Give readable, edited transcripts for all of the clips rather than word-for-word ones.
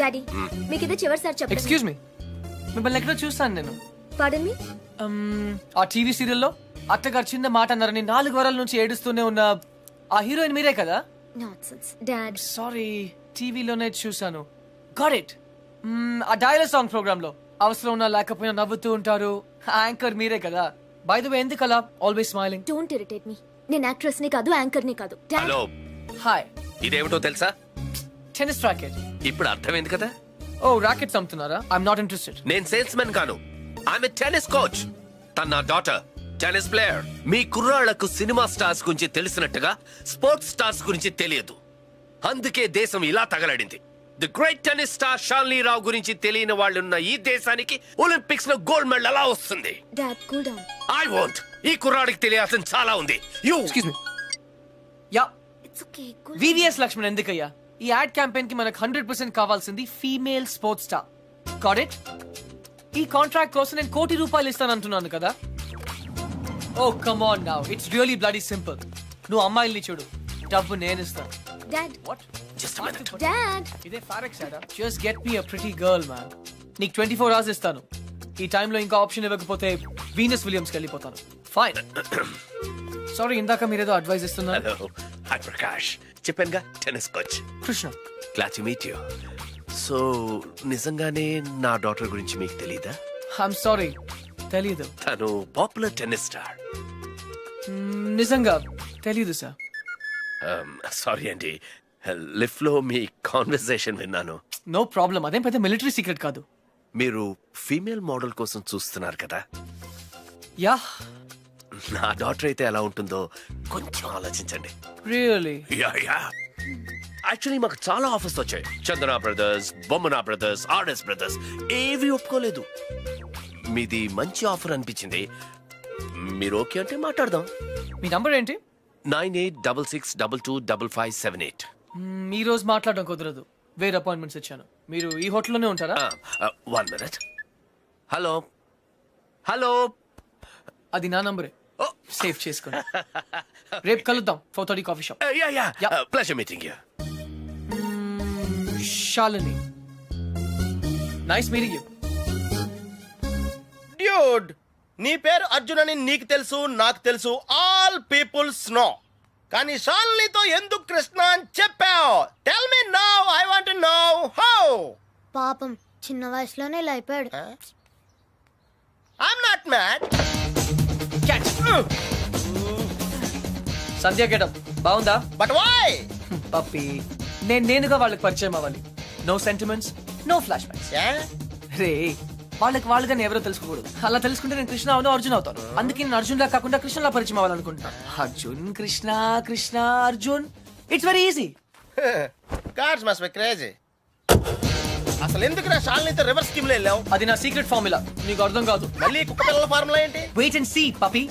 Daddy మీకు ఇదే చివరిసారి చెప్పండి. ఎక్స్క్యూజ్ మీ, మిమ్మల్ని ఎక్కడో చూస్తాను నేను. పాడన్ మీ. ఆ టీవీ సీరియల్లో అత్తగారు చిన్న మాట అన్నారని 4 వారాల నుంచి ఏడుస్తూనే ఉన్న ఆ హీరోయిన్ మీరే కదా? Nonsense dad. సారీ, టీవీలోనే చూసాను. Got it. ఆ డైలాగ్ సాంగ్ ప్రోగ్రామ్ లో అవసరం ఉన్నా లేకపోయినా నవ్వుతూ ఉంటారు. యాంకర్ మీరే కదా? బై ద వే, ఎందుకు అలా always smiling? Don't irritate me. నేను యాక్ట్రెస్ ని కాదు, యాంకర్ ని కాదు. Hello, hi. ఇదేమిటో తెలుసా? Tennis racket. ఇప్పుడు అర్థమైంది కదా? ఓ, రాకెట్స్ అమ్ముతున్నారా? I'm not interested. నేను సేల్స్ మెన్ కాను, ఐఎమ్ ఏ టెన్నిస్ కోచ్. తన నా డాటర్ టెన్నిస్ ప్లేయర్. మీ కుర్రాళ్లకు సినిమా స్టార్స్ గురించి తెలిసినట్టుగా స్పోర్ట్స్ స్టార్స్ గురించి తెలియదు. అందుకే దేశం ఇలా తగలడింది. The great tennis star Shalini Rao గురించి తెలియని వాళ్ళున్న ఈ దేశానికి ఒలింపిక్స్ లో గోల్డ్ మెడల్ ఎలా వస్తుంది? Dad cool down. I want. ఈ కుర్రాడికి తెలియాల్సిన చాలా ఉంది. You excuse me. Ya, it's okay. VVS Laxman ఎందుకయ్యా? ఈ యాడ్ క్యాంపెయిన్ కి మనకు 100% కావాల్సింది female sports star. Got it? ఈ కాంట్రాక్ట్ కోసం నేను ₹1 కోటి ఇస్తానంటున్నాను కదా? Oh come on now, it's really bloody simple. నువ్వు అమ్మాయిల్ని చూడు, డబ్బు నేను ఇస్తాను. Dad. What? Just minute. Dad. ఇదే ఫారెక్స్ యాడా? Just get me a pretty girl man. నీకు 24 hours ఇస్తాను. ఈ టైంలో ఇంకా ఆప్షన్ ఇవ్వకపోతే వీనస్ విలియమ్స్కి వెళ్ళిపోతాను. ఫైన్. సారీ, ఇందాక మీరేదో అడ్వైస్ ఇస్తున్నారు. Hello, hi Prakash. చెప్పానుగా, tennis coach. Krishna. Glad to meet you. So నిజంగానే నా డాటర్ గురించి మీకు తెలీదా? ఐఎమ్ సారీ, తెలీదు. తను పాపులర్ టెన్నిస్ స్టార్. నిజంగా తెలీదు సార్. సారీ అండి, లిఫ్ట్ లో మీ కాన్వర్సేషన్ విన్నాను. నో ప్రాబ్లం, అదేం పెద్ద మిలిటరీ సీక్రెట్ కాదు. మీరు ఫీమేల్ మోడల్ కోసం చూస్తున్నారు కదా? యా. నా డాటర్ అయితే ఎలా ఉంటుందో కొంచెం ఆలోచించండి. రియల్లీ? Yeah yeah. యాక్చువల్లీ మాకు చాలా ఆఫర్స్ వచ్చాయి. చందన బ్రదర్స్, బొమ్మనా బ్రదర్స్, ఆర్ఎస్ బ్రదర్స్ ఏవి ఒప్పుకోలేదు. మీది మంచి ఆఫర్ అనిపించింది. మీరు ఓకే అంటే మాట్లాడదాం. మీ నంబర్ ఏంటి? 9866225578. ఈ రోజు మాట్లాడడం కుదరదు, వేరే అపాయింట్మెంట్స్ ఇచ్చాను. మీరు ఈ హోటల్లోనే ఉంటారా? 1 minute. Hello hello. అది నా నంబరే, సేవ్ చేసుకోండి. రేపు కలుద్దాం 4:30 coffee shop. Yeah, pleasure meeting you. Shalini, nice meeting you. Dude, నీ పేరు అర్జున్ అని నీకు తెలుసు, నాకు తెలుసు, ఆల్ పీపుల్స్ నో. కానీ షాలినితో ఎందుకు కృష్ణ అని చెప్పావు? Tell me now, I want to know how. పాపం చిన్న వయసులోనే ఇలా అయిపోయాడు. I'm not mad. Sandhya getup బాగుందా? But why? పప్పి, నేనుగా వాళ్ళకి పరిచయం అవ్వాలి. No sentiments, no flashbacks. రే, వాళ్ళకి నేను ఎవరో తెలుసుకోకూడదు. అలా తెలుసుకుంటే నేను కృష్ణ అవును, అర్జున్ అవుతాను. అందుకే నేను అర్జున్ లా కాకుండా కృష్ణలా పరిచయం అవ్వాలనుకుంటున్నాను. Arjun Krishna, Krishna Arjun, it's very easy. Cards must be crazy. అసలు ఎందుకు నా షాలినితో రివర్స్ స్కీమ్ లో వెళ్ళావు? అది నా సీక్రెట్ ఫార్ములా, నీకు అర్థం కాదు. మళ్ళీ కుక్క పిల్లల ఫార్ములా ఏంటి? Wait and see puppy.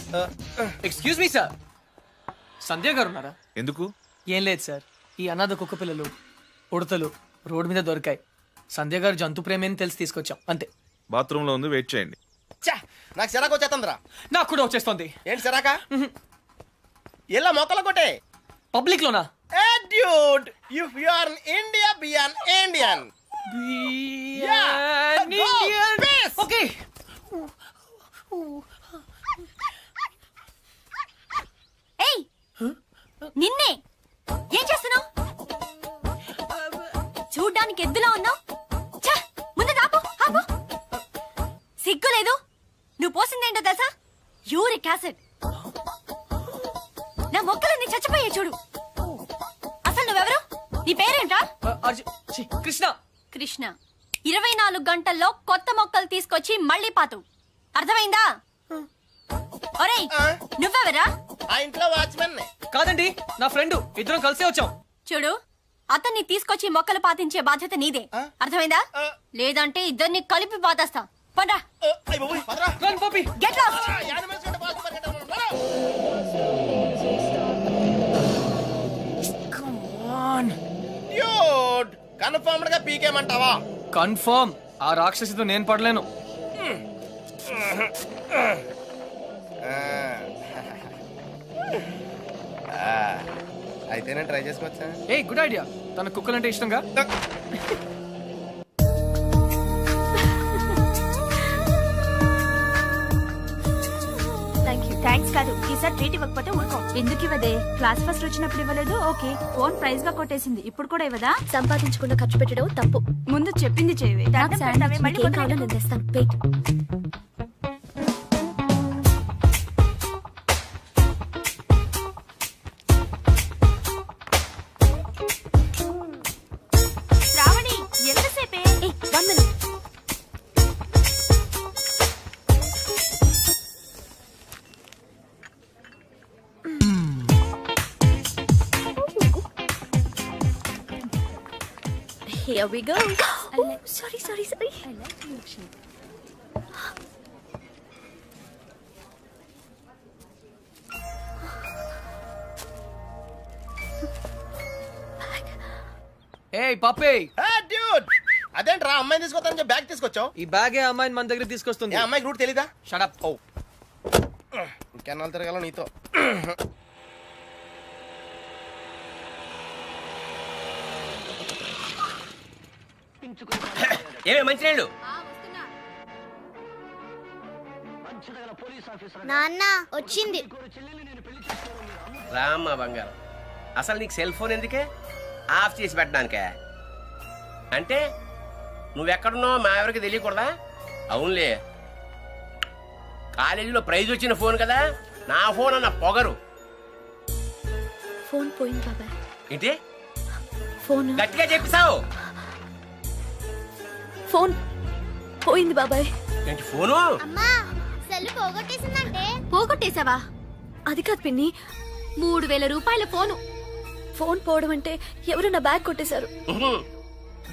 Excuse me sir, Sandhya గారు ఉన్నారా? ఎందుకు? ఏం లేదు సార్, ఈ అనాథ కుక్క పిల్లలు ఉడతలు రోడ్డు మీద దొరికాయి. సంధ్య గారు జంతు ప్రేమని తెలిసి తీసుకొచ్చాం, అంతే. బాత్రూమ్ లో ఉంది, వెయిట్ చేయండి. నాకు సిరాకు వచ్చేస్తుందిరా. నాకు కూడా వచ్చేస్తుంది. ఏంటి సిరాక? ఇలా మొక్కలు కొట్టే పబ్లిక్ లోనా? Dude, if you are in India, be an Indian. Okay. ఏయ్, నిన్నే ఏం చేస్తున్నావు? చూడ్డానికి ఎద్దులా ఉన్నావు. ముందు ఆపు, ఆపు. సిగ్గు లేదు? నువ్వు పోసిందేంటో తెలుసా? Uric acid. నా మొక్కలన్నీ చచ్చిపోయాయి చూడు. అసలు నువ్వెవరు? నీ పేరేంటా? కృష్ణ. కృష్ణ 24 గంటల్లో కొత్త మొక్కలు తీసుకొచ్చి మళ్ళీ పాతు. అర్థమైందా? ఒరేయ్, నువ్వెవరా? ఆ ఇంట్లో వాచ్మెన్. కాదండి, నా ఫ్రెండ్. ఇద్దరం కలిసే వచ్చాం. చూడు, అతన్ని తీసుకొచ్చి మొక్కలు పాతించే బాధ్యత నీదే. అర్థమైందా? లేదంటే ఇద్దరిని కలిపి పాతేస్తా. పండ్రా. Run puppy. Get lost. Come on. Dude, confirmed గా పీకేమంటావా? కన్ఫర్మ్. ఆ రాక్షసితో నేను పడలేను. అయితే నేను ట్రై చేసుకోవచ్చా? A good idea. తన కుక్కలంటే ఇష్టంగా. ఈసారి ట్రీట్ ఇవ్వకపోతే ఊరుకో. ఎందుకు ఇవ్వదే? క్లాస్ ఫస్ట్ వచ్చినప్పుడు ఇవ్వలేదు, ఓకే. ఫోన్ ప్రైజ్ గా కొట్టేసింది, ఇప్పుడు కూడా ఇవ్వదా? సంపాదించకుండా ఖర్చు పెట్టడం తప్పు. ముందు చెప్పింది చేయవే. దండం పెడతావే, మళ్ళీ ఏం కావాలో నేను తెస్తాను. Wait. Shravani ఎంతసేపే? 1 minute. Here we go. Oh, sorry. I like milkshake. ఏయ్ పప్పే, డ్యూడ్ అదేంట్రా అమ్మాయిని తీసుకొస్తానని చెప్పి బ్యాగ్ తీసుకొచ్చావు? ఈ బ్యాగే అమ్మాయిని మన దగ్గర తీసుకొస్తుంది. ఏ అమ్మాయికి రూట్ తెలీదా? Shut up. ఓ ఇంకెన్నాళ్ళు తిరగాల నీతో. ఏమే మంచినీళ్ళు? నాన్న వచ్చింది. రామ్మా బంగారం, అసలు నీకు సెల్ ఫోన్ ఎందుకే? ఆఫ్ చేసి పెట్టడానికే? అంటే నువ్వెక్కడున్నావు మా ఎవరికి తెలియకూడదా? అవునులే, కాలేజీలో ప్రైజ్ వచ్చిన ఫోన్ కదా, నా ఫోన్ అన్న పొగరు. ఫోన్ పోయింది బాబాయ్. ఏంటి ఫోన్ గట్టిగా చెప్పిసావు? ఫోన్ పోయింది బాబాయ్. ఏంటి ఫోను? అమ్మా సెల్ పోగొట్టేసిందంటే. పోగొట్టేశావా? అది కాదు పిన్ని, 3000 రూపాయల ఫోను. ఫోన్ పోవడం అంటే ఎవరు నా బ్యాగ్ కొట్టేశారు.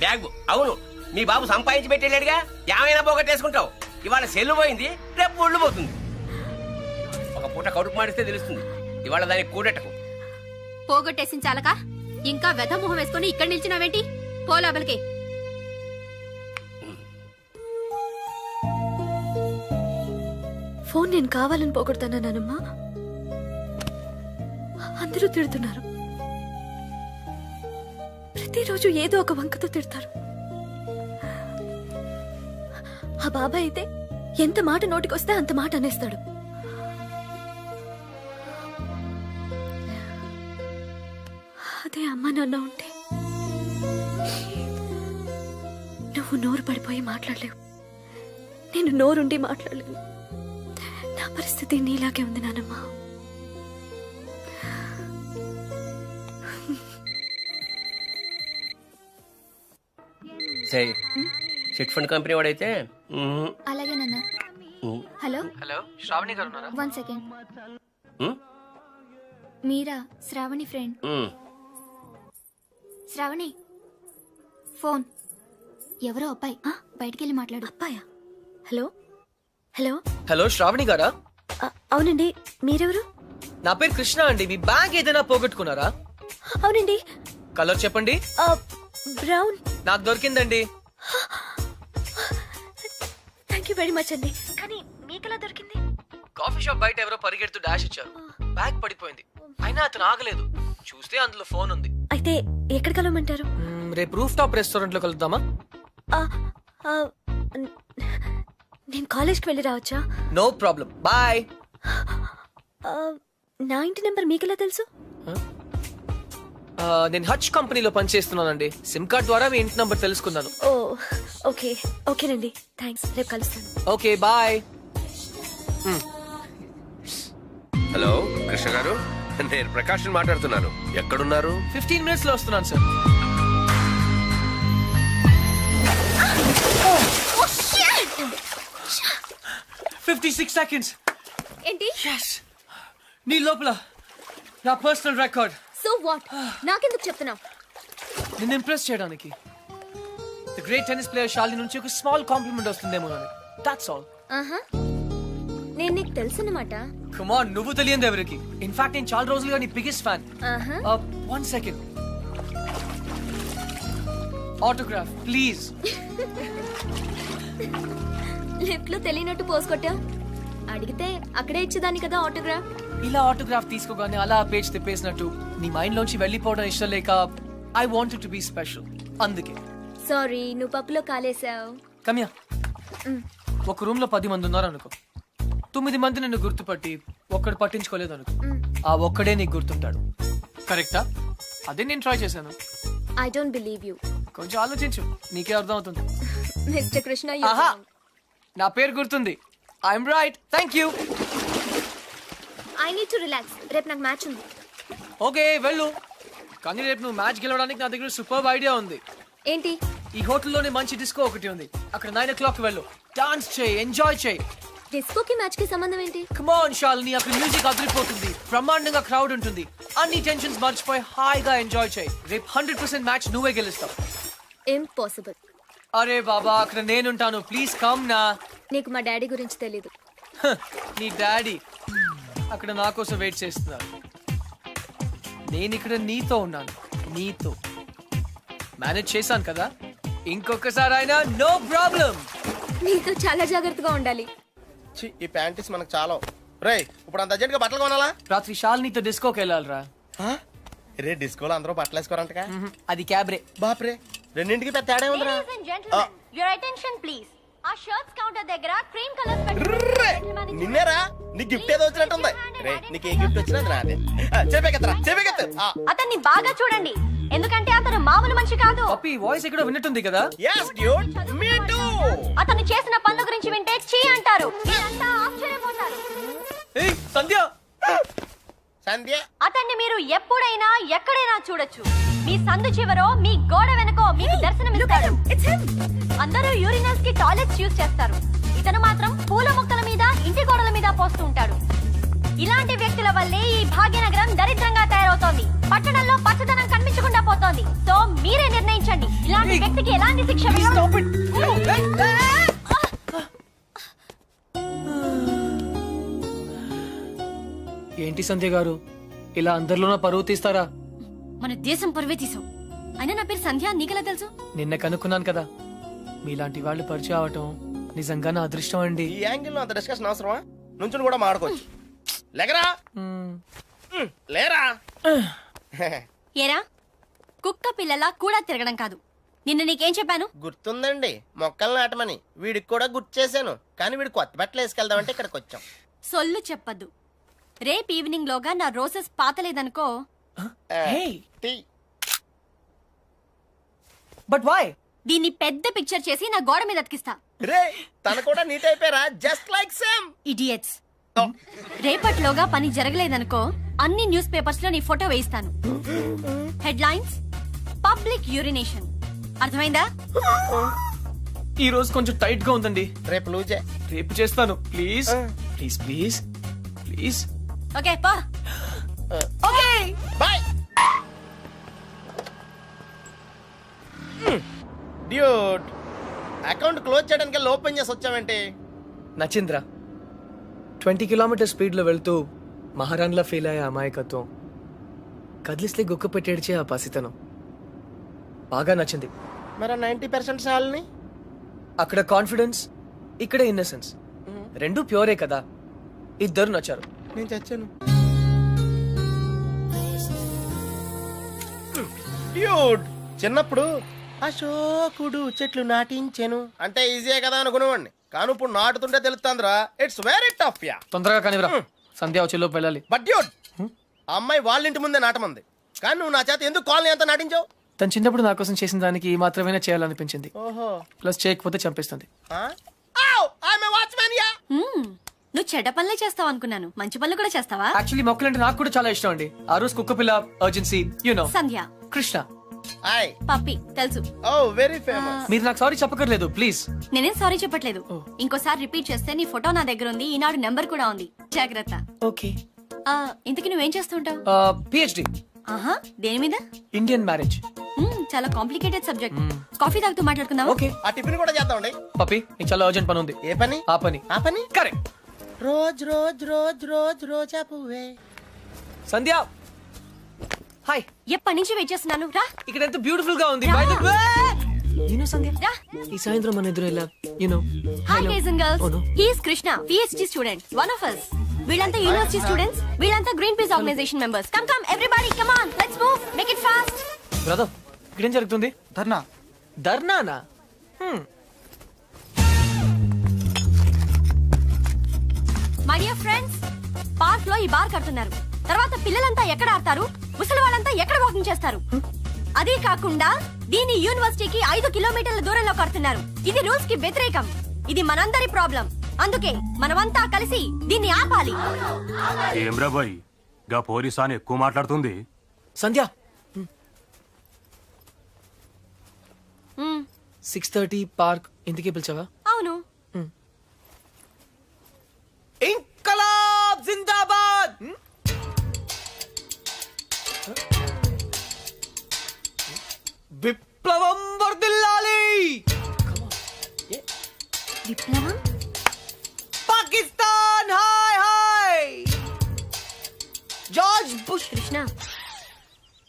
బ్యాగ్? అవును, మీ బాబు సంపాదించి పెట్టేళ్ళాడుగా, ఏమైనా పోగొట్టేసుకుంటావు. ఇవాళ సెల్లు పోయింది, రేపు ఒళ్ళు పోతుంది. ఒక పూట కడుపు మాడిస్తే తెలుస్తుంది, ఇవాళ దానికి కూడెట్టకు. పోగొట్టేసిన చాలక ఇంకా వెధ మొహం వేసుకుని ఇక్కడ నిల్చున్నావేంటి? పో లోపలికి. ఫోన్ నేను కావాలని పోగొడతానా నానమ్మా? అందరూ తిడుతున్నారు, ప్రతిరోజు ఏదో ఒక వంకతో తిడతారు. ఆ బాబాయ్ అయితే ఎంత మాట నోటికొస్తే అంత మాట అనేస్తాడు. అదే అమ్మ నాన్న ఉంటే నువ్వు నోరు పడిపోయి మాట్లాడలేవు, నేను నోరుండి మాట్లాడలేను. నా పరిస్థితి నీలాగే ఉంది నానమ్మా. సరే, చిట్ ఫండ్ కంపెనీ వాడైతే అలాగే నాన్న. హలో హలో, శ్రావణి గారు ఉన్నారా? 1 second. మీరా? శ్రావణి ఫ్రెండ్. శ్రావణి ఫోన్. ఎవరో అబ్బాయి, బయటికెళ్ళి మాట్లాడు. అబ్బాయా? హలో హలో హలో, శ్రావణి గారా? అవునండి, మీరెవరు? నా పేరు కృష్ణ అండి. మీ బ్యాగ్ ఏదైనా పోగొట్టుకున్నారా? అవునండి. కలర్ చెప్పండి. బ్రౌన్. నాకు దొరికిందండి. థ్యాంక్ యూ వెరీ మచ్ అండి. కానీ మీకెలా దొరికింది? కాఫీ షాప్ బయట ఎవరో పరిగెడుతూ డాష్ ఇచ్చారు, బ్యాగ్ పడిపోయింది. అయినా అతను ఆగలేదు, చూస్తే అందులో ఫోన్ ఉంది. అయితే ఎక్కడ కలవమంటారు? రేపు రూఫ్ టాప్ రెస్టారెంట్ లో కలుద్దామా? నేను కాలేజ్కి వెళ్ళి రావచ్చా? No problem, bye. నా ఇంటి నెంబర్ మీకెలా తెలుసు? నేను హచ్ కంపెనీలో పనిచేస్తున్నానండి. సిమ్ కార్డ్ ద్వారా మీ ఇంటి నంబర్ తెలుసుకున్నాను. ఓ ఓకే, ఓకేనండి, థ్యాంక్స్. రేపు కలుస్తాను. Okay, bye. హలో కృష్ణ గారు, నేను ప్రకాష్ మాట్లాడుతున్నాను. ఎక్కడున్నారు? 15 minutes లో వస్తున్నాను సార్. Oh, shit! 56 seconds. ఏంటి? Yes. నీ లోపల నా పర్సనల్ రికార్డ్. So what? నాకెందుకు చెప్తున్నావు? నిన్ను ఇంప్రెస్ చేయడానికి. The great tennis player Shalini నుంచి ఒక స్మాల్ కాంప్లిమెంట్ వస్తుందేమో అని. That's all. నేను నీకు తెలుసన్నమాట. కమ్ ఆన్, నువ్వు తెలియదు ఎవరికి. ఇన్ఫాక్ట్ నేను చాలా రోజులుగా నీ biggest fan. 1 second. Autograph please. Lift లో తెలియనట్టు పోసుకొట్టా. అడిగితే అక్కడే ఇచ్చేదాన్ని కదా ఆటోగ్రాఫ్. ఇలా ఆటోగ్రాఫ్ తీసుకోగానే అలా పేజ్ తిప్పేసినట్టు నీ మైండ్ లోంచి వెళ్ళిపోవడం ఇష్టం లేక I wanted to be special, అందుకే. సారీ, నువ్వు పప్పులో కాలేసావు. కమ్యా, ఒక రూమ్ లో 10 మంది ఉన్నారు అనుకో. 9 మంది నిన్ను గుర్తుపట్టి ఒక్కడు పట్టించుకోలేదు అనుకో, ఆ ఒక్కడే నీకు గుర్తుంటాడు. కరెక్టా? అదే నేను ట్రై చేశాను. I don't believe you. కొంచెం ఆలోచించు, నీకే అర్థం అవుతుంది. మిస్టర్ కృష్ణ, ఆహా, నా పేరు గుర్తుంది. I'm right. Thank you. I need to relax. రేపు నాకు మ్యాచ్ ఉంది. ఓకే వెళ్ళు, కానీ రేపు నువ్వు మ్యాచ్ గెలవడానికి నా దగ్గర సూపర్ ఐడియా ఉంది. ఏంటి? ఈ హోటల్లోనే మంచి డిస్కో ఒకటి ఉంది, అక్కడ 9 o'clock వెళ్ళు. డాన్స్ చేయి, ఎంజాయ్ చేయి. డిస్కోకి మ్యాచ్ కి సంబంధం ఏంటి? కమ్ ఆన్ శాలిని, అక్కడ మ్యూజిక్ అదిరిపోతుంది, బ్రహ్మాండంగా క్రౌడ్ ఉంటుంది. అన్ని టెన్షన్స్ మర్చిపోయి హాయిగా ఎంజాయ్ చేయి. రేపు 100% మ్యాచ్ నువ్వే గెలుస్తావు. ఇంపాసిబుల్. అరే బాబా, అక్కడ నేనుంటాను. ప్లీజ్ కమ్ నా. నీకు మా డాడీ గురించి తెలీదు. నీ డాడీ అక్కడ నా కోసం వెయిట్ చేస్తున్నారు. నేను ఇక్కడ నీతో ఉన్నాను, నీతో మేనేజ్ చేశాను కదా. ఇంకొకసారి అయినా నో ప్రాబ్లం. నీతో చాలా జాగ్రత్తగా ఉండాలి. ఛీ, ఈ ప్యాంటీస్ మనకు చాలా. రే, ఇప్పుడు అంత అర్జెంట్ గా బట్టలు కొనాలా? రాత్రి శాలినితో డిస్కోకి వెళ్ళాలిరా. రే, డిస్కోలో అందరూ బట్టలు వేసుకోరంటగా. అది క్యాబ్రే. బాప్రే, రెండింటికి పెద్ద తేడా ఉందిరా. Your attention please. ఆ షర్ట్స్ కౌంటర్ దగ్గర క్రీమ్ కలర్స్ ర్రే, నిన్నేరా, నీ గిఫ్ట్ ఏదో వచ్చినట్టుంది. రే, నీకు ఏ గిఫ్ట్ వచ్చినా అది నాదే. చెప్పేకెత్తరా. అతన్ని బాగా చూడండి, ఎందుకంటే అతను మామూలు మనిషి కాదు. పప్పి వాయిస్ ఎక్కడో విన్నట్టుంది కదా. yes dude, me too. అతను చేసిన పనుల గురించి వింటే చీ అంటారు. మీరంతా ఆశ్చర్యపోతారు. ఏయ్ సంధ్య, సంధ్య, అతన్ని మీరు ఎప్పుడైనా ఎక్కడైనా చూడొచ్చు. మీ సందు చివరో మీ గోడ వెనకో మీకు దర్శనమిస్తాడు. అందరూ యూరినల్స్ కి టాయిలెట్స్ యూజ్ చేస్తారు, ఇతను మాత్రం పూల మొక్కల మీద, ఇంటి గోడల మీద పోస్తూ ఉంటాడు. ఇలాంటి వ్యక్తుల వల్లే ఈ భాగ్యనగరం దరిద్రంగా తయారవుతోంది. పట్టణంలో పచ్చదనం కనిపించకుండా పోతోంది. సో మీరే నిర్ణయించండి, ఇలాంటి వ్యక్తికి ఎలాంటి శిక్ష ఏంటి సంధ్య గారు, ఇలా అందరిలోనూ పరువు తీస్తారా? మన దేశం పరువే తీసాం. అయినా నా పేరు సంధ్య, నీకెలా తెలుసు? నిన్న కనుక్కున్నాను కదా. మీలాంటి వాళ్ళు పరిచయం అవటం నిజంగా నా అదృష్టం అండి. ఈ యాంగిల్ లో అంత డిస్కషన్ అవసరమా? నుంచుని కూడా మాడుకోవచ్చు. లేకరా, లేరా. ఏరా, కుక్క పిల్లలా కూడా తిరగడం కాదు. నిన్న నీకేం చెప్పాను? గుర్తుందండి, మొక్కలు నాటమని. వీడికి కూడా గుర్తు చేశాను, కానీ వీడు కొత్త బట్టలు వేసుకెళ్దామంటే ఇక్కడికి వచ్చాం. సొల్లు చెప్పద్దు. రేపు ఈవినింగ్ లోగా నా రోసెస్ పాతలేదనుకో. But why? దీన్ని పెద్ద పిక్చర్ చేసి నా గోడ మీద అతికిస్తా. రే, తన కూడా నీట్ అయిపోయారా, జస్ట్ లైక్ సేమ్. ఇడియట్స్. రేపట్లోగా పని జరగలేదనుకో, అన్ని న్యూస్ పేపర్స్ లో నీ ఫోటో వేయిస్తాను. Headlines: public urination. అర్థమైందా? ఈ రోజు కొంచెం టైట్ గా ఉందండి. రేపు లూజే. రేపు చేస్తాను. Please please please please. Okay పా. Okay bye. Dude, account close చేయడానికి ఓపెన్ చేసి వచ్చావేంటి? నచింద్ర 20 కిలోమీటర్ స్పీడ్ లో వెళ్తూ మహారాణ్లా ఫీల్ అయ్యే అమాయకత్వం, కదిలిస్తే గుక్క పెట్టేడ్చే ఆ పసితనం బాగా నచ్చింది. మరి 90% సాల్ని? అక్కడ కాన్ఫిడెన్స్, ఇక్కడ ఇన్నసెన్స్, రెండు ప్యూరే కదా. ఇద్దరు నచ్చారు. నేను చచ్చాను. డ్యూడ్, చిన్నప్పుడు అశోకుడు చెట్లు నాటించెను అంటే ఈజీయే కదా అనుకునేవాడిని, కానీ ఇప్పుడు నాటుతుంటే తెలుస్తుందిరా, ఇట్స్ వెరీ టఫ్. యా, తొందరగా కానివ్వరా, సంధ్య వచ్చేలోపు వెళ్ళాలి. బట్ డ్యూడ్, ఆ అమ్మాయి వాళ్ళ ఇంటి ముందే నాటమంది, కానీ నువ్వు నా చేత ఎందుకు కాలనీ అంతా నాటించావు? తను చిన్నప్పుడు నా కోసం చేసిన దానికి ఈ మాత్రమే చేయాలనిపించింది. ఓహో, ప్లస్ చేయకపోతే చంపేస్తుంది. నువ్వు చెడ్డ పనులే చేస్తావు అనుకున్నాను, మంచి పనులు కూడా చేస్తావా? యాక్చువల్లీ మొక్కలంటే నాకు కూడా చాలా ఇష్టం అండి. ఆ రోజు కుక్క పిల్ల, అర్జెన్సీ, యునో సంధ్య, కృష్ణ, పప్పి తెలుసు. ఓ వెరీ ఫేమస్. మీరు నాకు సారీ చెప్పకర్లేదు ప్లీజ్. నేనేం సారీ చెప్పట్లేదు. ఇంకోసారి రిపీట్ చేస్తే నీ ఫోటో నా దగ్గర ఉంది, ఈనాడు నెంబర్ కూడా ఉంది, జాగ్రత్త. ఓకే. ఇంతకీ నువ్వేం చేస్తుంటావు? పిహెచ్డి. ఆహా, దేని మీద? Indian marriage. చాలా కాంప్లికేటెడ్ సబ్జెక్ట్. కాఫీ తాగుతూ మాట్లాడుకుందాం. ఓకే. ఆ టిఫిన్ కూడా చేద్దామండి. పప్పి, నీకు చాలా అర్జెంట్ పని ఉంది. ఏ పని? ఆ పని. ఆ పని correct. Rose rose rose rose రోజా పువ్వే. సంధ్య, హాయ్. ఎప్పటి నుంచి వెయిట్ చేస్తున్నాను, రా. ఇక్కడ ఎంత బ్యూటిఫుల్ గా ఉంది. By the way, you know Sandhya, రా. ఈ సాయంత్రం మన ఎదురు ఎలా, you know. Hi guys and girls, Oh, no. He is Krishna, PhD student, one of us. వీళ్ళంతా యూనివర్సిటీ స్టూడెంట్స్, వీళ్ళంతా Greenpeace organization members. Come come everybody, come on, let's move, make it fast. Brother, ఇక్కడ ఏం జరుగుతుంది? ధర్నా. ధర్నానా? My dear friends, park లో ఈ bar కడుతున్నారు. తర్వాత పిల్లలంతా ఎక్కడ ఆడతారు, ముసలి వాళ్ళంతా ఎక్కడ వాకింగ్ చేస్తారు? అదే కాకుండా దీని యూనివర్సిటీకి 5 కిలోమీటర్ల దూరంలో కడుతున్నారు. ఇది రూల్స్ కి వ్యతిరేకం. ఇది మనందరి ప్రాబ్లం. అందుకే మనమంతా కలిసి దీన్ని ఆపాలి. ఏమ్రా బాయ్, గా పోలీస్ అని ఎక్కువ మాట్లాడుతుంది. సంధ్య 6:30 పార్క్ ఇంటికి పిలిచావా? అవును. ఇంకలాబ్ జిందాబాద్. విప్లవం వర్ధిల్లాలి. విప్లవం? Pakistan hi hi. George bush. Krishna,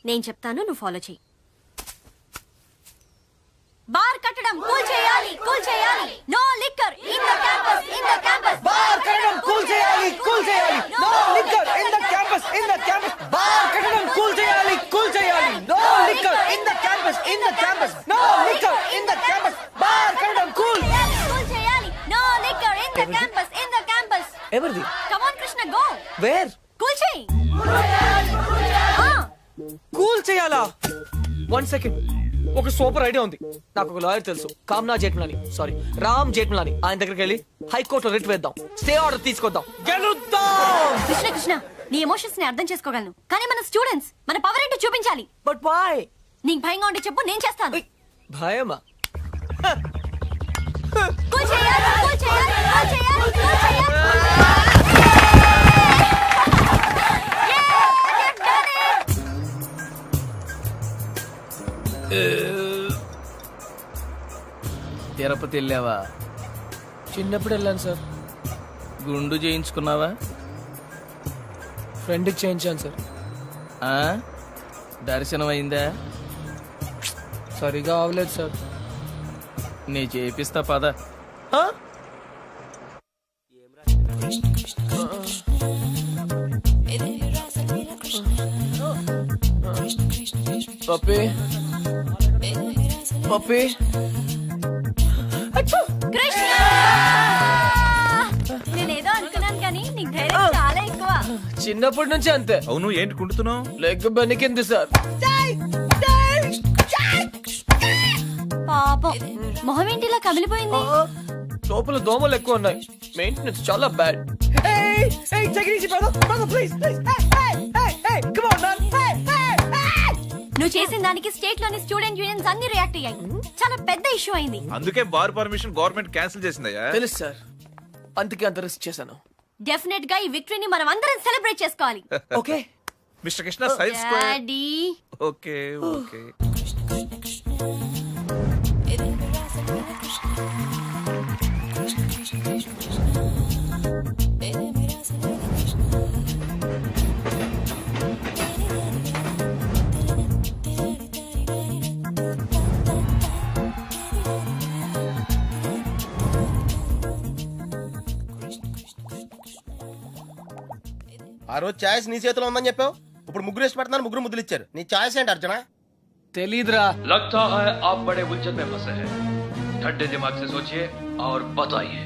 నేను చెప్తాను, నువ్వు ఫాలో చెయ్యి. బార్ కట్టడం కూల్ చేయాలి, కూల్ చేయాలి. No liquor in the campus, in the campus. Bar కట్టడం కూల్ చేయాలి, కూల్ చేయాలి. No liquor in the campus, in the campus. Bar కట్టడం కూల్ చేయాలి, కూల్ చేయాలి. No liquor in the campus, in the campus. No liquor in the campus. Bar కట్టడం cool cool చేయాలి. No liquor in the campus, in the campus. ఎవరిది? Come on Krishna, go. Where? Cool చేయి. Cool చేయాలా? 1 second. ఒక super idea ఉంది. నాకు ఒక lawyer తెలుసు, కామ్నా జేట్మలాని, సారీ రామ్ జేట్మలాని. ఆయన దగ్గరికి వెళ్ళి హైకోర్టులో రిట్ వేద్దాం, స్టే ఆర్డర్ తీసుకొద్దాం, గెలుద్దాం. కృష్ణ కృష్ణ, నీ ఎమోషన్స్ ని అర్థం చేసుకోగలను, కానీ మన స్టూడెంట్స్, మన పవర్ ఏంటో చూపించాలి. But why? నీకు భయంగా ఉంటే చెప్పు, నేను చేస్తాను. భయమా? కూల్ చేయాలి, కూల్ చేయాలి, కూల్ చేయాలి, కూల్ చేయాలి. తిరుపతి వెళ్ళావా? చిన్నప్పుడు వెళ్ళాను సార్. గుండు చేయించుకున్నావా? ఫ్రెండ్కి చేయించాను సార్. దర్శనం అయిందా? సరిగా అవలేదు సార్. నీ చేపిస్తా పద. పప్పి పప్పి. కృష్ణ, నేనేదో అనుకున్నాను, కానీ నీకు ధైర్యం చాలా ఎక్కువ. చిన్నప్పటి నుంచి అంతే. అవును, ఏంటి కుంటున్నావు? Leg బెనికింది sir. పాపం, మొహం ఏంటిలా కమిలిపోయింది? లోపల దోమలు ఎక్కువ ఉన్నాయి, మెయింటెనెన్స్ చాలా బ్యాడ్. నువ్వు చేసిన దానికి స్టేట్ లోని స్టూడెంట్ యూనియన్స్ అన్ని రియాక్ట్ అయ్యాయి. చాలా పెద్ద ఇష్యూ అయింది. అందుకే బార్ పర్మిషన్ గవర్నమెంట్ క్యాన్సిల్ చేసిందయ్యా. తెలుసు సార్, అందుకే అంత రిస్క్ చేశాను. డెఫినెట్ గా ఈ విక్టరీని మనం అందరం సెలబ్రేట్ చేసుకోవాలి. Okay mister Krishna, science square. Daddy, okay okay. ఆ రోజు ఛాయిస్ నీ చేతిలో ఉందని చెప్పావు, ఇప్పుడు ముగ్గురు ఇష్టపడుతున్నాను, ముగ్గురు ముద్దులు ఇచ్చారు. నీ ఛాయిస్ ఏంటి అర్జున? తెలీదురా. लगता है आप बड़े उलझन में फंसे हैं। ठंडे दिमाग से सोचिए और बताइए,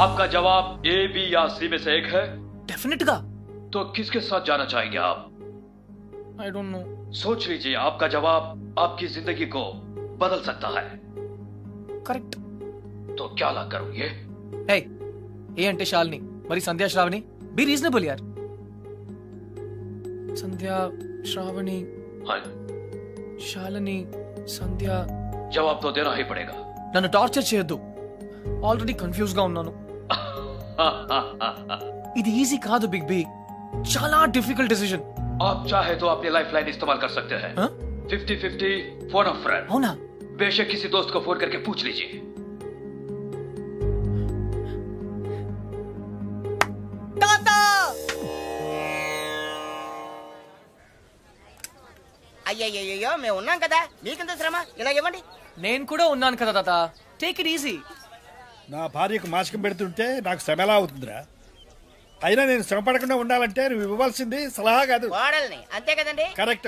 आपका जवाब ए, बी या सी में से एक है। डेफिनेट गा। तो किसके साथ जाना चाहेंगे आप? I don't know. सोच लीजिए, आपका जवाब आपकी जिंदगी को बदल सकता है। करेक्ट। तो क्या ला करोगे? Hey, ये अंटे शालिनी, मरी संध्या श्रावणी, बी रीजनेबल यार. संध्या श्रावणी, हाँ, शालिनी, సంధ్య. జవాబు తో దేనా హీ పడేగా. నన్ను టార్చర్ చేయొద్దు, ఆల్రెడీ కన్ఫ్యూజ్ గా ఉన్నాను. ఇది ఈజీ కాదు బిగ్ బి, చాలా డిఫికల్ట్ డిసిజన్. आप चाहे तो अपनी लाइफ लाइन इस्तेमाल कर सकते हैं। 50-50 फोन ऑफ फ्रेंड। అవునా? बेशक किसी दोस्त को फोन करके पूछ लीजिए। అయ్యయ్యో, మేము ఉన్నాం కదా, మీకెంత శ్రమ, ఇలా ఇవ్వండి. నేను కూడా ఉన్నాను కదా తాత, టేక్ ఇట్ ఈజీ. నా భార్యకు మాసికం పెడుతుంటే నాకు శ్రమ ఎలా అవుతుందిరా? అయినా నేను శ్రమ పడకుండా ఉండాలంటే నువ్వు ఇవ్వాల్సింది సలహా కాదు, కోడల్ని. అంతే కదండి? కరెక్ట్.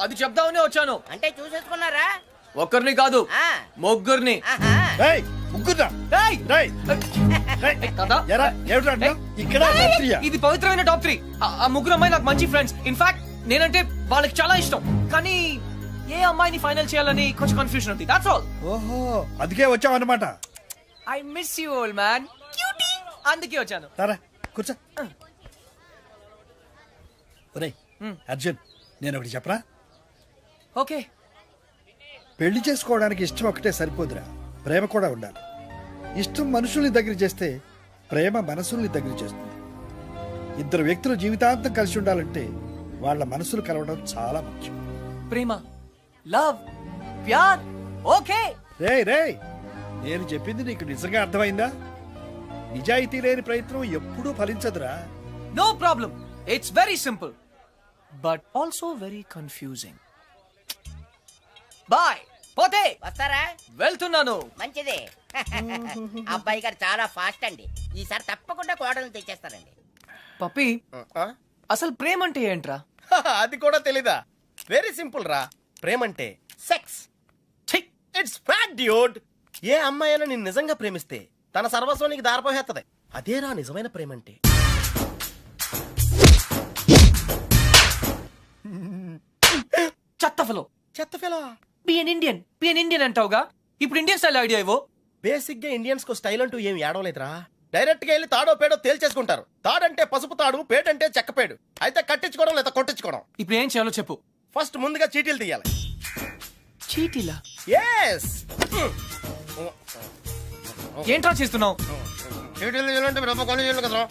అది చెప్దామని వచ్చాను. అంటే చూసేసుకున్నారా? ఒక్కరిని కాదు, ముగ్గురిని. ముగ్గురా? ఎరా ఏమిట్రా అంటున్నావ్? ఇక్కడ రాత్రియా? ఇది పవిత్రమైన టాప్ 3. ఆ ముగ్గురు అమ్మాయి నాకు మంచి ఫ్రెండ్స్. ఇన్ఫాక్ట్ నేనంటే వాళ్ళకి చాలా ఇష్టం. కానీ ఏ అమ్మాయిని ఫైనల్ చేయాలని కొంచెం కన్ఫ్యూజన్ ఉంది. That's all. ఓహో అందుకే వచ్చావు అన్నమాట. I miss you old man. అందుకే వచ్చాను. సరే కూర్చో. ఒరేయ్ అర్జున్, నేను ఒకటి చెప్పరా? ఓకే. పెళ్లి చేసుకోవడానికి ఇష్టం ఒకటే సరిపోదురా, ప్రేమ కూడా ఉండాలి. ఇష్టం మనుషుల్ని దగ్గర చేస్తే ప్రేమ మనసుల్ని దగ్గర చేస్తుంది. ఇద్దరు వ్యక్తులు జీవితాంతం కలిసి ఉండాలంటే వాళ్ళ మనసులు కలవడం చాలా ముఖ్యం. ప్రేమ, లవ్, ప్యార్. ఓకే. రేయ్ నేను చెప్పింది నీకు నిజంగా అర్థమైందా? నిజాయితీ లేని ప్రయత్నం ఎప్పుడూ ఫలించదురా. No problem. It's very simple but also very confusing. Bye. పోతే వస్తారా? వెళ్తున్నాను. మంచిది. అబ్బాయి గారు చాలా ఫాస్ట్ అండి. ఈసారి తప్పకుండా కోడలను తెచ్చేస్తారండి. పప్పి, అసలు ప్రేమ అంటే ఏంట్రా? అది కూడా తెలీదా? వెరీ సింపుల్ రా. ప్రేమంటే సెక్స్. It's fact dude. ఏ అమ్మాయి అయినా నిన్ను నిజంగా ప్రేమిస్తే తన సర్వస్వం నీకు దారిపోహేత్తది. అదేరా నిజమైన ప్రేమంటే. చెత్త ఫెలో. బి ఎన్ ఇండియన్ అంటావుగా. ఇప్పుడు ఇండియన్ స్టైల్ ఐడియా ఇవ్వు. బేసిక్ గా ఇండియన్స్ కు స్టైల్ అంటూ ఏం ఏడవలేదురా. డైరెక్ట్ గా వెళ్ళి తాడో పేడో తేల్చేసుకుంటారు. తాడంటే పసుపు తాడు, పేడంటే చెక్కపేడు. అయితే కట్టించుకోవడం లేదా కొట్టించుకోవడం. ఇప్పుడు ఏం చేయాలో చెప్పు. ఫస్ట్ ముందుగా చీటీలు తీయాలి. చీటీలా? ఎస్. ఏంట్రా చేస్తున్నావు? చీటీలు తీయాలంటే రూపాయి కొని చేయాలి కదరా.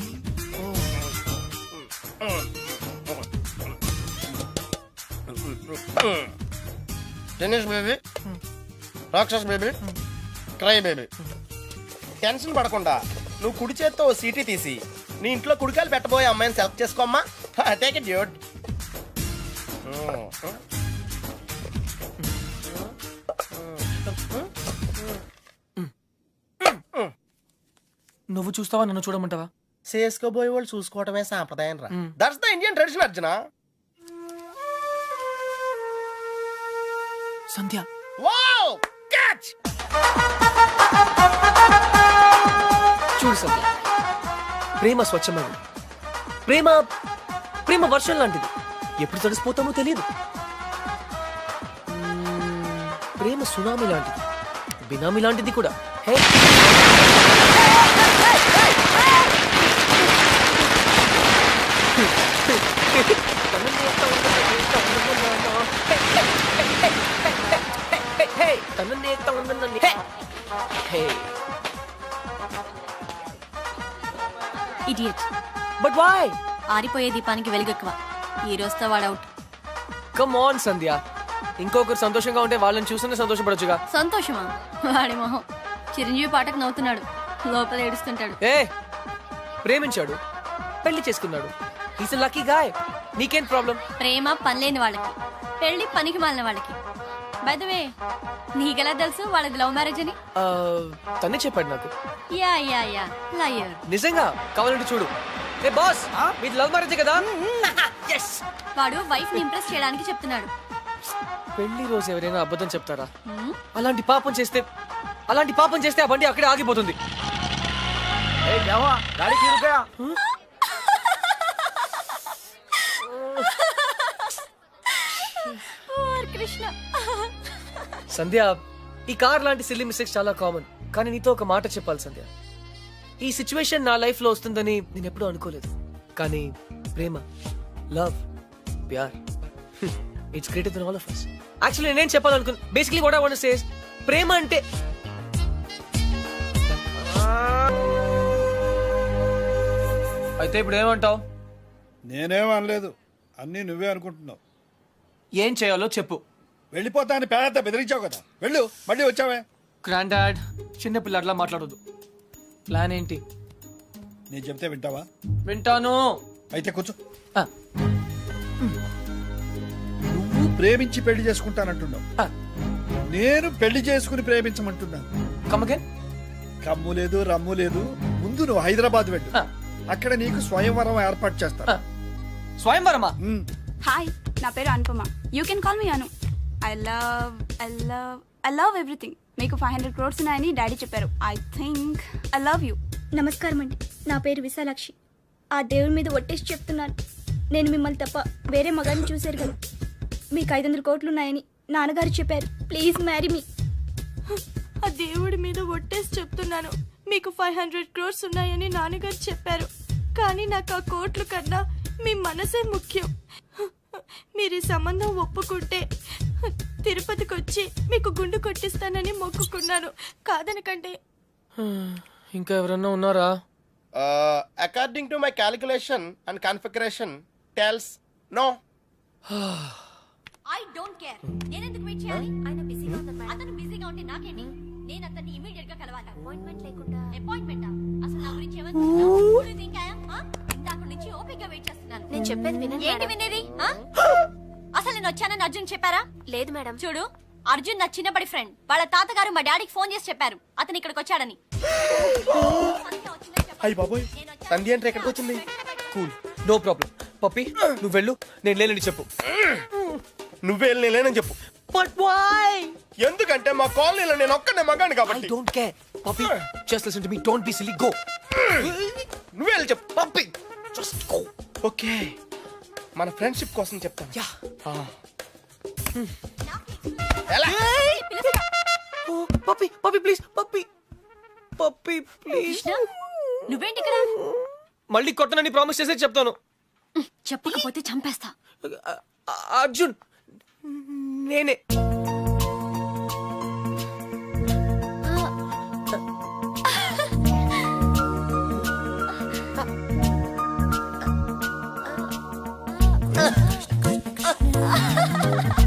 టెన్నిస్ బేబీ, రాక్షస్ బేబీ, క్రై బేబీ. టెన్షన్ పడకుండా నువ్వు కుడి చేత్తో సీటీ తీసి నీ ఇంట్లో కుడికాయలు పెట్టబోయే అమ్మాయిని సెలెక్ట్ చేసుకోమ్మా. Take it dude. నువ్వు చూస్తావా, నన్ను చూడమంటావా? చేసుకోబోయే వాళ్ళు చూసుకోవటమే సాంప్రదాయం రా. That's the Indian tradition Arjuna. Sandhya. Wow catch. చూడు సంధ్య, ప్రేమ స్వచ్ఛమైనది. ప్రేమ వర్షం లాంటిది. ఎప్పుడు తడిసిపోతామో తెలియదు. ప్రేమ సునామీ లాంటిది, బినామీ లాంటిది కూడా. Hey idiot. But why? ఆరిపోయే దీపానికి వెలుగెక్కువ. ఈ రోజుతో వాడు అవుట్. కమ్ ఆన్ సంధ్య, ఇంకొకరు సంతోషంగా ఉంటే వాళ్ళని చూస్తూనే సంతోషపడొచ్చుగా. సంతోషమా? వాడి మొహం. చిరంజీవి పాటకు నవ్వుతున్నాడు, లోపల ఏడుస్తుంటాడు. ఏ ప్రేమించాడు, పెళ్లి చేసుకున్నాడు. He's a lucky guy. నీకేం ప్రాబ్లం? ప్రేమ పనిలేని వాళ్ళకి, పెళ్లి పనికి మాలిన వాళ్ళకి. బై ద వే, నీకెలా తెలుసు వాళ్ళది లవ్ మ్యారేజ్ అని? తనే చెప్పాడు నాకు. Yeah liar. నిజంగా? కావాలంటే చూడు. ఏ బాస్, మీది లవ్ మ్యారేజ్ కదా? వాడు వైఫ్ ని ఇంప్రెస్ చేయడానికి చెప్తున్నాడు. పెళ్లి రోజు ఎవరైనా అబద్ధం చెప్తారా? అలాంటి పాపం చేస్తే ఆ బండి అక్కడే ఆగిపోతుంది. కృష్ణ. సంధ్య, ఈ కార్ లాంటి సిల్లీ మిస్టేక్స్ చాలా కామన్. కానీ నీతో ఒక మాట చెప్పాలి సంధ్య. ఈ సిచ్యువేషన్ నా లైఫ్ లో వస్తుందని నేను ఎప్పుడూ అనుకోలేదు. కానీ ప్రేమ, లవ్, ప్యార్, it's greater than all of us. Actually నేనేం చెప్పాలనుకున్నా, basically what I want to say is, ప్రేమ అంటే అయితే ఇప్పుడు ఏమంటావు? నేనేం అనలేదు, అన్నీ నువ్వే అనుకుంటున్నావు. ఏం చేయాలో చెప్పు. వెళ్ళిపోతా అని పేద బెదిరించావు కదా, వెళ్ళు. మళ్ళీ వచ్చావే. గ్రాండ్ డాడ్, చిన్న పిల్లట్లా మాట్లాడొద్దు. ప్లాన్ ఏంటి? నేను చెప్తే వింటావా? వింటాను. అయితే కూర్చో. నువ్వు ప్రేమించి పెళ్లి చేసుకుంటానంటున్నావు, నేను పెళ్లి చేసుకుని ప్రేమించమంటున్నాను. కమ్మకే కమ్ము లేదు, రమ్ము లేదు. ముందు నువ్వు హైదరాబాద్ వెళ్ళు, అక్కడ నీకు స్వయంవరం ఏర్పాటు చేస్తా. స్వయంవరమా? హాయ్, నా పేరు Anupama. You can call me Anu. I love everything. మీకు 500 crores ఉన్నాయని డాడీ చెప్పారు. I think I love you. నమస్కారం అండి. నా పేరు విశాలాక్షి. ఆ దేవుడి మీద ఒట్టేసి చెప్తున్నాను, నేను మిమ్మల్ని తప్ప వేరే మగాన్ని చూశారు కదా. మీకు 500 కోట్లు ఉన్నాయని నాన్నగారు చెప్పారు. Please marry me. ఆ దేవుడి మీద ఒట్టేసి చెప్తున్నాను, మీకు 500 crores ఉన్నాయని నాన్నగారు చెప్పారు. కానీ నాకు ఆ కోట్లు కన్నా మీ మనసే ముఖ్యం. మీరు ఈ సంబంధం ఒప్పుకుంటే తిరుపతికి వచ్చి మీకు గుండు కొట్టిస్తానని మొక్కుకున్నాను. కాదనకండి. ఇంకా ఎవరన్నా ఉన్నారా? According to my calculation and configuration tells no. I don't care. నేను ఎందుకు వెయిట్ చేయాలి? ఆయన బిజీగా ఉన్నారు మేడం. అతను బిజీగా ఉంటే నాకేంటి? నేను అతన్ని ఇమిడియట్ గా కలవాలి. అపాయింట్మెంట్ లేకుండా. అపాయింట్మెంటా? అసలు నా గురించి ఇందాక నుంచి ఓపికగా వెయిట్ చేస్తున్నాను. నేను చెప్పేది వినండి. ఏంటి వినేది? అసలు నేను వచ్చానని అర్జున్ చెప్పారా? లేదు మేడం. చూడు, అర్జున్ నా చిన్నప్పటి ఫ్రెండ్. వాళ్ళ తాతగారు మా డాడీకి ఫోన్ చేసి చెప్పారు అతను ఇక్కడికి వచ్చాడని. అయ్యి బాబోయ్, సంధ్య అంటే ఎక్కడికి వచ్చింది? Cool, no problem. పప్పి నువ్వు వెళ్ళు, నేను లేనని చెప్పు. నువ్వే లేనని చెప్పు. But why? ఎందుకంటే మా కాలనీలో నేను ఒక్కనే మగాను కాబట్టి. I don't care. Puppy, just listen to me. Don't be silly. Go. నువ్వే వెళ్ళి చెప్పు. పప్పి, just go. ఓకే, మన ఫ్రెండ్షిప్ కోసం చెప్తాను. Yeah. పప్పి, పప్పి ప్లీజ్, పప్పి, పప్పి ప్లీజ్. కృష్ణ, నువ్వేంటి ఇక్కడ? మళ్ళీ కొట్టనని ప్రామిస్ చేసే చెప్తాను. చెప్పకపోతే చంపేస్తా. అర్జున్, నేనే.